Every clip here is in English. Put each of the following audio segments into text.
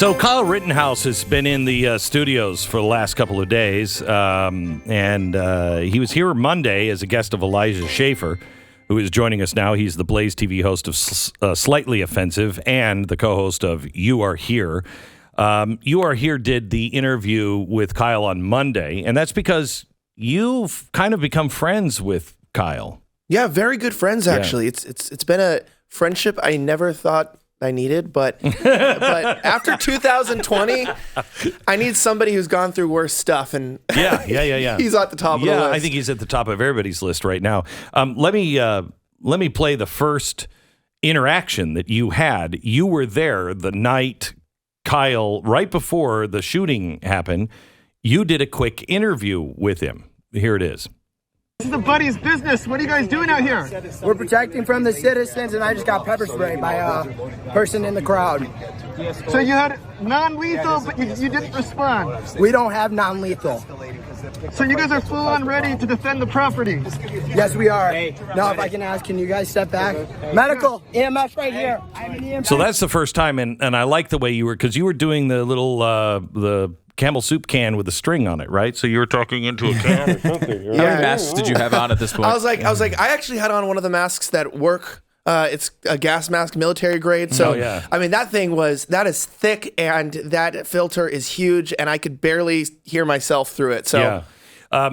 So Kyle Rittenhouse has been in the studios for the last couple of days, and he was here Monday as a guest of Elijah Schaffer, who is joining us now. He's the BlazeTV host of Slightly Offensive and the co-host of You Are Here. You Are Here did the interview with Kyle on Monday, and that's because you've kind of become friends with Kyle. Yeah, very good friends, actually. Yeah. It's been a friendship I never thought I needed, but after 2020, I need somebody who's gone through worse stuff, and yeah. He's at the top of the list. Yeah, I think he's at the top of everybody's list right now. Let me play the first interaction that you had. You were there the night Kyle, right before the shooting happened. You did a quick interview with him. Here it is. This is the buddy's business. What are you guys doing out here? We're protecting from the citizens, and I just got pepper sprayed by a person in the crowd. So you had non-lethal, but you didn't respond. We don't have non-lethal. So you guys are full on ready to defend the property? Yes, we are. Now, if I can ask, can you guys step back? Medical, EMS right here. I'm an EMS. So that's the first time, and I like the way you were, because you were doing the little, the Campbell soup can with a string on it, right? So you were talking into a can or something. How many masks did you have on at this point? I was like, I actually had on one of the masks that work. It's a gas mask, military grade. So, I mean, that is thick, and that filter is huge, and I could barely hear myself through it. So,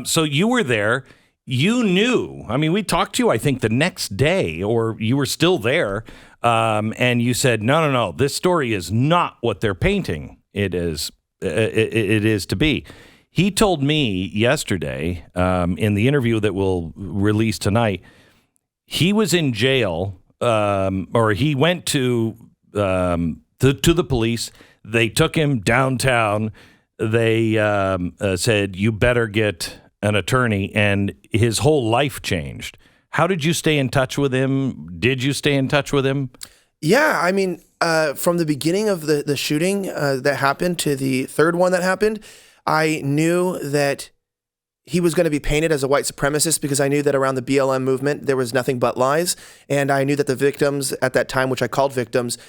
so you were there. You knew. I mean, we talked to you, I think, the next day, or you were still there, and you said, no, this story is not what they're painting. It is to be. He told me yesterday in the interview that we'll release tonight, he was in jail, or he went to the police. They took him downtown. They said, you better get an attorney, and his whole life changed. How did you stay in touch with him? Did you stay in touch with him? Yeah, I mean, from the beginning of the shooting that happened to the third one that happened, I knew that he was going to be painted as a white supremacist, because I knew that around the BLM movement, there was nothing but lies. And I knew that the victims at that time, which I called victims,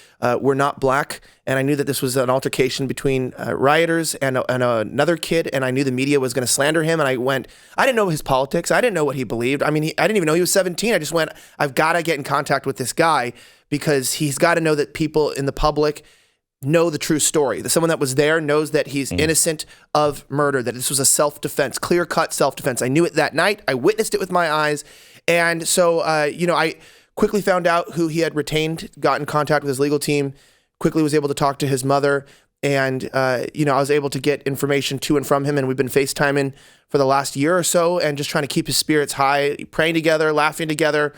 were not black. And I knew that this was an altercation between rioters and another kid. And I knew the media was going to slander him. And I didn't know his politics. I didn't know what he believed. I mean, I didn't even know he was 17. I just went, I've got to get in contact with this guy, because he's got to know that people in the public know the true story. Someone that was there knows that he's innocent of murder, that this was a self-defense, clear-cut self-defense. I knew it that night. I witnessed it with my eyes. And so, I quickly found out who he had retained, got in contact with his legal team, quickly was able to talk to his mother. And, I was able to get information to and from him. And we've been FaceTiming for the last year or so, and just trying to keep his spirits high, praying together, laughing together.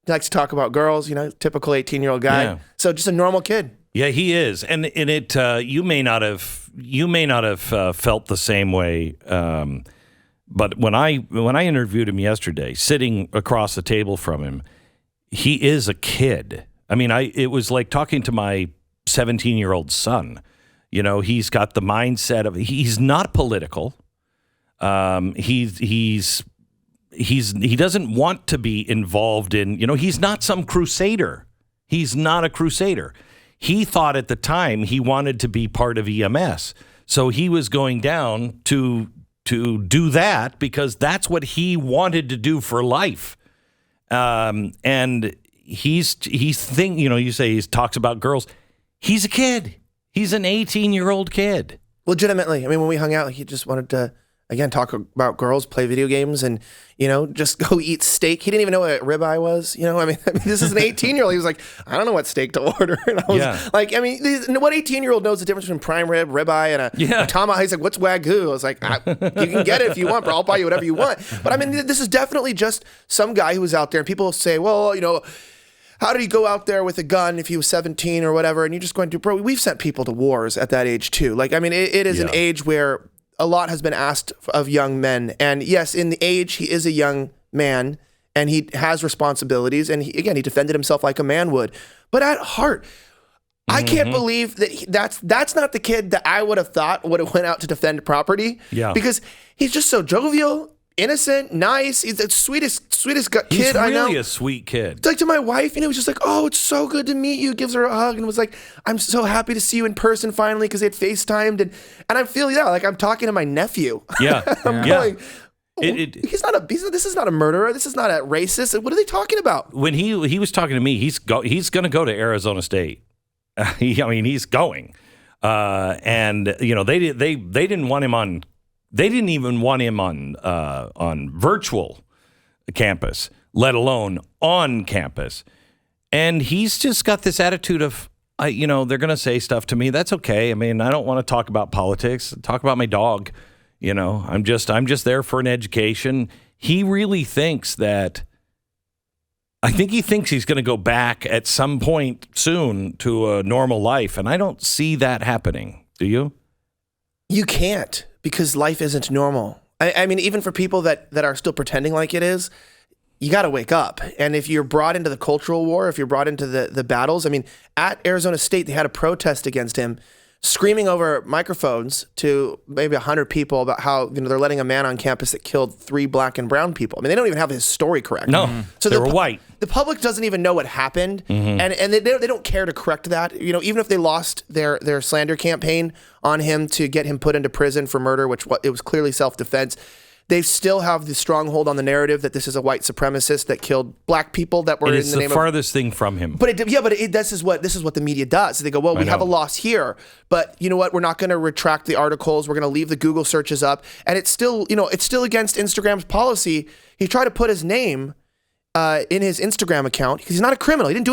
He likes to talk about girls, typical 18-year-old guy. Yeah. So just a normal kid. Yeah, he is, and it you may not have felt the same way. But when I interviewed him yesterday, sitting across the table from him, he is a kid. I mean, it was like talking to my 17-year-old son. He's got the mindset of, he's not political. He doesn't want to be involved in. He's not some crusader. He's not a crusader. He thought at the time he wanted to be part of EMS. So he was going down to do that because that's what he wanted to do for life. And you say he talks about girls. He's a kid. He's an 18-year-old kid. Legitimately. I mean, when we hung out, he just wanted to, again, talk about girls, play video games, and, just go eat steak. He didn't even know what ribeye was. I mean, this is an 18-year-old. He was like, I don't know what steak to order. And I was like, what 18-year-old knows the difference between prime rib, ribeye, and a tomahawk? He's like, what's Wagyu? I was like, you can get it if you want, bro. I'll buy you whatever you want. But I mean, this is definitely just some guy who was out there. And people say, well, how did he go out there with a gun if he was 17 or whatever? And you're just going to, bro, we've sent people to wars at that age too. Like, I mean, it is an age where a lot has been asked of young men. And yes, in the age, he is a young man and he has responsibilities. And he defended himself like a man would. But at heart, I can't believe that that's not the kid that I would have thought would have went out to defend property. Yeah. Because he's just so jovial. innocent, nice. He's the sweetest kid He's I know. really a sweet kid. Like to my wife, he was just like, "Oh, it's so good to meet you." Gives her a hug and was like, "I'm so happy to see you in person finally," because they had FaceTimed and I feel like I'm talking to my nephew. Yeah, I'm going, this is not a murderer. This is not a racist. What are they talking about? When he was talking to me, he's going to go to Arizona State. He's going, and they didn't want him on. They didn't even want him on virtual campus, let alone on campus. And he's just got this attitude of, they're going to say stuff to me. That's okay. I mean, I don't want to talk about politics. Talk about my dog. I'm just there for an education. He really thinks that. I think he thinks he's going to go back at some point soon to a normal life, and I don't see that happening. Do you? You can't, because life isn't normal. I mean, even for people that are still pretending like it is, you got to wake up. And if you're brought into the cultural war, if you're brought into the battles, I mean, at Arizona State, they had a protest against him, screaming over microphones to maybe 100 people about how they're letting a man on campus that killed 3 black and brown people. I mean, they don't even have his story correct. No, so they were white. The public doesn't even know what happened, and they don't care to correct that. Even if they lost their slander campaign on him to get him put into prison for murder, which it was clearly self-defense, they still have the stronghold on the narrative that this is a white supremacist that killed black people that were in the name of... It's the farthest thing from him. But this is what the media does. They go, well, we have a loss here, but you know what? We're not going to retract the articles. We're going to leave the Google searches up, and it's still against Instagram's policy. He tried to put his name in his Instagram account because he's not a criminal. He didn't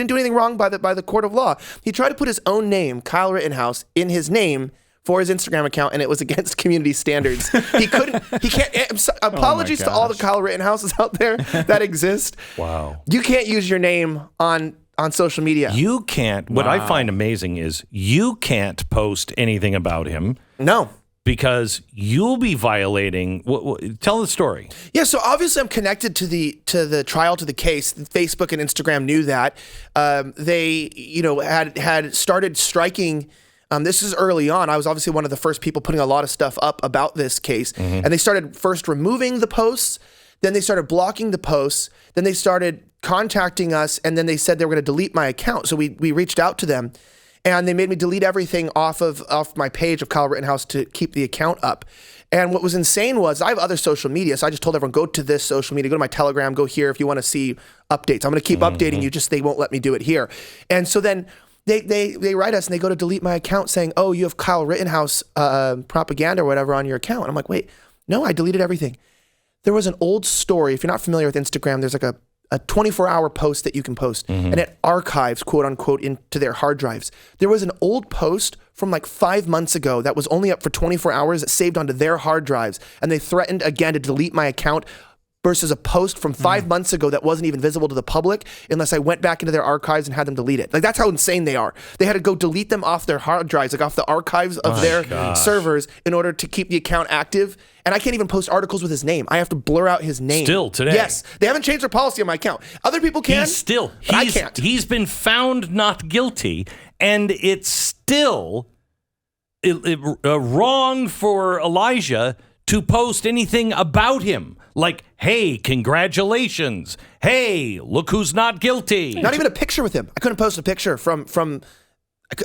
do anything wrong by the court of law. He tried to put his own name, Kyle Rittenhouse, in his name for his Instagram account, and it was against community standards. He can't. Apologies to all the Kyle Rittenhouses out there that exist. Wow. You can't use your name on social media. You can't. What I find amazing is you can't post anything about him. No. Because you'll be violating. Tell the story. Yeah, so obviously I'm connected to the trial, to the case. Facebook and Instagram knew that. They had started striking. This is early on. I was obviously one of the first people putting a lot of stuff up about this case. And they started first removing the posts, then they started blocking the posts, then they started contacting us, and then they said they were going to delete my account. So we reached out to them, and they made me delete everything off my page of Kyle Rittenhouse to keep the account up. And what was insane was I have other social media, so I just told everyone, go to this social media, go to my Telegram, go here if you want to see updates. I'm going to keep updating you, just they won't let me do it here. And so then They write us and they go to delete my account saying, "Oh, you have Kyle Rittenhouse propaganda or whatever on your account." And I'm like, "Wait, no, I deleted everything." There was an old story. If you're not familiar with Instagram, there's like a 24-hour post that you can post, and it archives, quote unquote, into their hard drives. There was an old post from like 5 months ago that was only up for 24 hours that saved onto their hard drives, and they threatened again to delete my account versus a post from 5 months ago that wasn't even visible to the public unless I went back into their archives and had them delete it. Like, that's how insane they are. They had to go delete them off their hard drives, like off the archives of their servers in order to keep the account active. And I can't even post articles with his name. I have to blur out his name. Still today. Yes. They haven't changed their policy on my account. Other people can. I can't. He's been found not guilty, and it's still wrong for Elijah to post anything about him. Like, hey, congratulations. Hey, look who's not guilty. Not even a picture with him. I couldn't post a picture from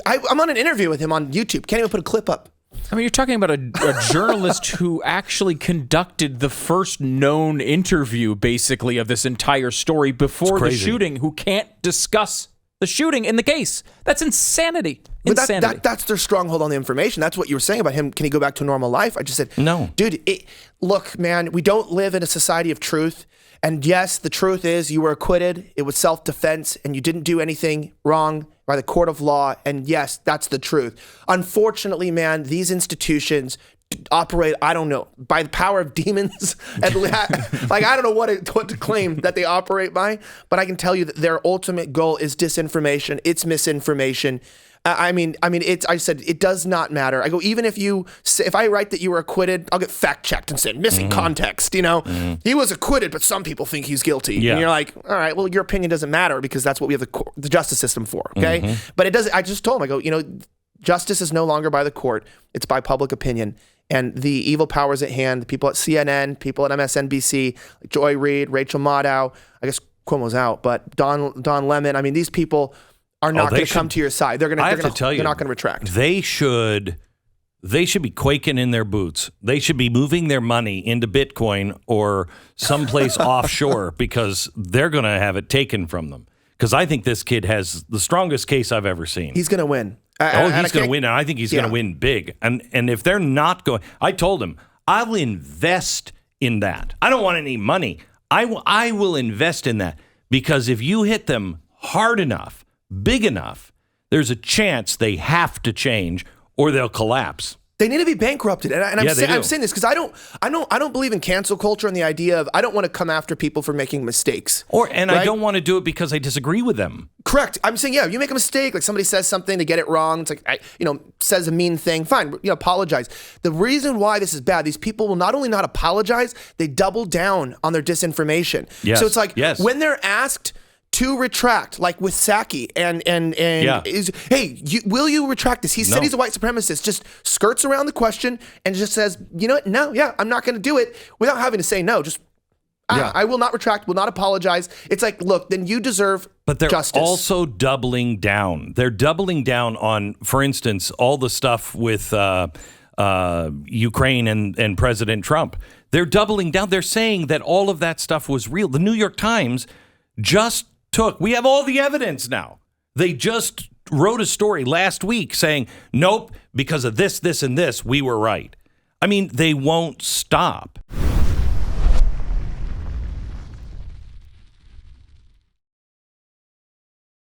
I'm on an interview with him on YouTube. Can't even put a clip up. I mean, you're talking about a journalist who actually conducted the first known interview, basically, of this entire story before the shooting, who can't discuss the shooting in the case. That's insanity. But that's their stronghold on the information. That's what you were saying about him. Can he go back to normal life? I just said, no. Dude, look, man, we don't live in a society of truth. And yes, the truth is you were acquitted. It was self-defense, and you didn't do anything wrong by the court of law. And yes, that's the truth. Unfortunately, man, these institutions operate, I don't know, by the power of demons. Like, I don't know what to claim that they operate by, but I can tell you that their ultimate goal is disinformation. It's misinformation. I said, it does not matter. I go, even if I write that you were acquitted, I'll get fact checked and said, missing context, he was acquitted, but some people think he's guilty. Yeah. And you're like, all right, well, your opinion doesn't matter because that's what we have the justice system for. Okay. But it doesn't, I just told him, I go, justice is no longer by the court. It's by public opinion. and the evil powers at hand, the people at CNN, people at MSNBC, like Joy Reid, Rachel Maddow, I guess Cuomo's out, but Don Lemon. I mean, these people are not going to come to your side. They're not going to retract. They should be quaking in their boots. They should be moving their money into Bitcoin or someplace offshore because they're going to have it taken from them. Because I think this kid has the strongest case I've ever seen. He's going to win. He's going to win, and I think he's going to win big. And if they're not going, I told him, I'll invest in that. I don't want any money. I will invest in that because if you hit them hard enough, big enough, there's a chance they have to change or they'll collapse. They need to be bankrupted, and I'm saying this because I don't believe in cancel culture and the idea of I don't want to come after people for making mistakes. Right? I don't want to do it because I disagree with them. Correct. I'm saying, yeah, you make a mistake, like somebody says something, they get it wrong. It's like, says a mean thing. Fine, apologize. The reason why this is bad, these people will not only not apologize, they double down on their disinformation. Yes. So it's like when they're asked to retract, like with Psaki, will you retract this? He said he's a white supremacist, just skirts around the question and just says, I'm not going to do it without having to say no. Just, I will not retract, will not apologize. It's like, look, then you deserve justice. But they're also doubling down. They're doubling down on, for instance, all the stuff with Ukraine and President Trump. They're doubling down. They're saying that all of that stuff was real. The New York Times we have all the evidence now. They just wrote a story last week saying, nope, because of this, this, and this, we were right. I mean, they won't stop.